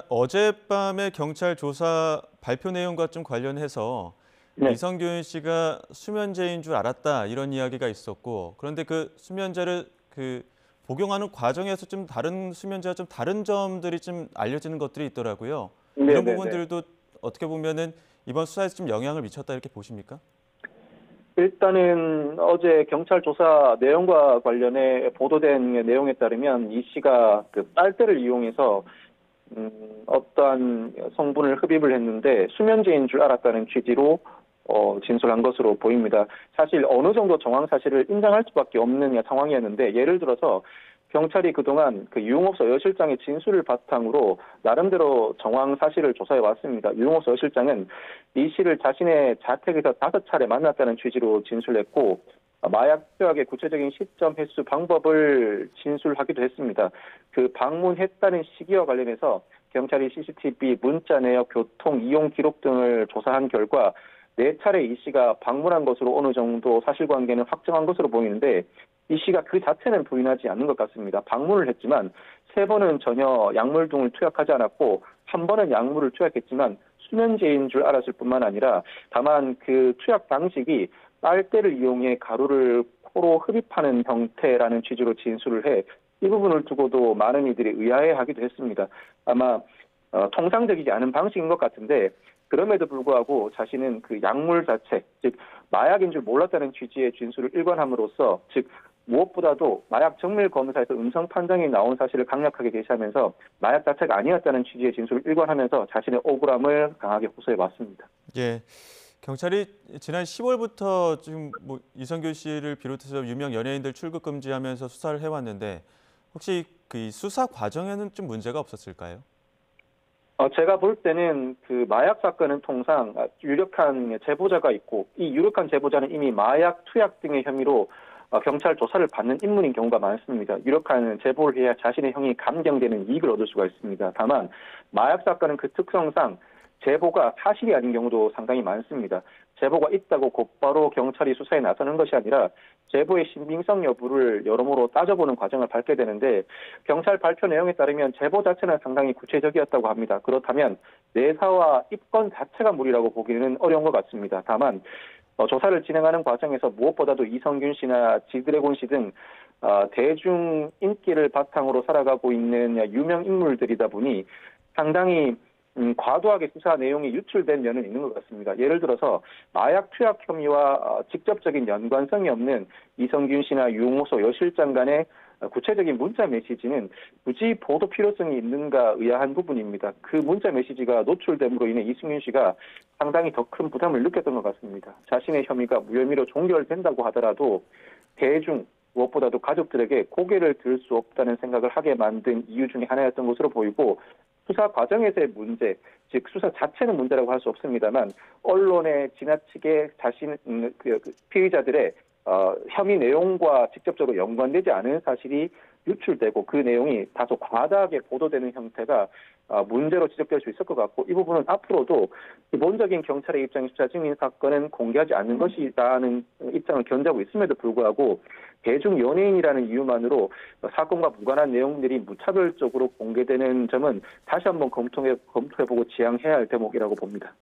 어젯밤에 경찰 조사 발표 내용과 좀 관련해서 네. 이성균 씨가 수면제인 줄 알았다 이런 이야기가 있었고, 그런데 그 수면제를 복용하는 과정에서 좀 다른 수면제와 좀 다른 점들이 좀 알려지는 것들이 있더라고요. 이런 네네네. 부분들도 어떻게 보면은 이번 수사에서 좀 영향을 미쳤다 이렇게 보십니까? 일단은 어제 경찰 조사 내용과 관련해 보도된 내용에 따르면 이 씨가 그 빨대를 이용해서 어떠한 성분을 흡입을 했는데 수면제인 줄 알았다는 취지로 진술한 것으로 보입니다. 사실 어느 정도 정황 사실을 인정할 수밖에 없는 상황이었는데, 예를 들어서 경찰이 그동안 그 유흥업소 여실장의 진술을 바탕으로 나름대로 정황 사실을 조사해 왔습니다. 유흥업소 여실장은 이 씨를 자신의 자택에서 5차례 만났다는 취지로 진술했고, 마약 투약의 구체적인 시점, 횟수, 방법을 진술하기도 했습니다. 그 방문했다는 시기와 관련해서 경찰이 CCTV, 문자 내역, 교통, 이용 기록 등을 조사한 결과 4차례 이 씨가 방문한 것으로 어느 정도 사실관계는 확정한 것으로 보이는데, 이 씨가 그 자체는 부인하지 않는 것 같습니다. 방문을 했지만 3번은 전혀 약물 등을 투약하지 않았고, 1번은 약물을 투약했지만 수면제인 줄 알았을 뿐만 아니라 다만 그 투약 방식이 빨대를 이용해 가루를 코로 흡입하는 형태라는 취지로 진술을 해 이 부분을 두고도 많은 이들이 의아해하기도 했습니다. 아마 통상적이지 않은 방식인 것 같은데, 그럼에도 불구하고 자신은 그 약물 자체, 즉 마약인 줄 몰랐다는 취지의 진술을 일관함으로써, 즉 무엇보다도 마약 정밀 검사에서 음성 판정이 나온 사실을 강력하게 제시하면서 마약 자체가 아니었다는 취지의 진술을 일관하면서 자신의 억울함을 강하게 호소해 왔습니다. 예. 경찰이 지난 10월부터 지금 뭐 이성균 씨를 비롯해서 유명 연예인들 출국 금지하면서 수사를 해왔는데, 혹시 그 수사 과정에는 좀 문제가 없었을까요? 제가 볼 때는 그 마약 사건은 통상 유력한 제보자가 있고, 이 유력한 제보자는 이미 마약 투약 등의 혐의로 경찰 조사를 받는 인물인 경우가 많습니다. 유력한 제보를 해야 자신의 형이 감경되는 이익을 얻을 수가 있습니다. 다만 마약 사건은 그 특성상 제보가 사실이 아닌 경우도 상당히 많습니다. 제보가 있다고 곧바로 경찰이 수사에 나서는 것이 아니라 제보의 신빙성 여부를 여러모로 따져보는 과정을 밟게 되는데, 경찰 발표 내용에 따르면 제보 자체는 상당히 구체적이었다고 합니다. 그렇다면 내사와 입건 자체가 무리라고 보기는 어려운 것 같습니다. 다만 조사를 진행하는 과정에서 무엇보다도 이성균 씨나 지드래곤 씨 등 대중 인기를 바탕으로 살아가고 있는 유명 인물들이다 보니 상당히 과도하게 수사 내용이 유출된 면은 있는 것 같습니다. 예를 들어서 마약 투약 혐의와 직접적인 연관성이 없는 이성균 씨나 유흥호소 여실장 간의 구체적인 문자 메시지는 굳이 보도 필요성이 있는가 의아한 부분입니다. 그 문자 메시지가 노출됨으로 인해 이승균 씨가 상당히 더 큰 부담을 느꼈던 것 같습니다. 자신의 혐의가 무혐의로 종결된다고 하더라도 대중, 무엇보다도 가족들에게 고개를 들 수 없다는 생각을 하게 만든 이유 중에 하나였던 것으로 보이고, 수사 과정에서의 문제, 즉 수사 자체는 문제라고 할 수 없습니다만 언론에 지나치게 피의자들의 혐의 내용과 직접적으로 연관되지 않은 사실이 유출되고 그 내용이 다소 과다하게 보도되는 형태가 문제로 지적될 수 있을 것 같고, 이 부분은 앞으로도 기본적인 경찰의 입장이 수사 증인 사건은 공개하지 않는 것이라는 입장을 견지하고 있음에도 불구하고 대중 연예인이라는 이유만으로 사건과 무관한 내용들이 무차별적으로 공개되는 점은 다시 한번 검토해보고 지양해야 할 대목이라고 봅니다.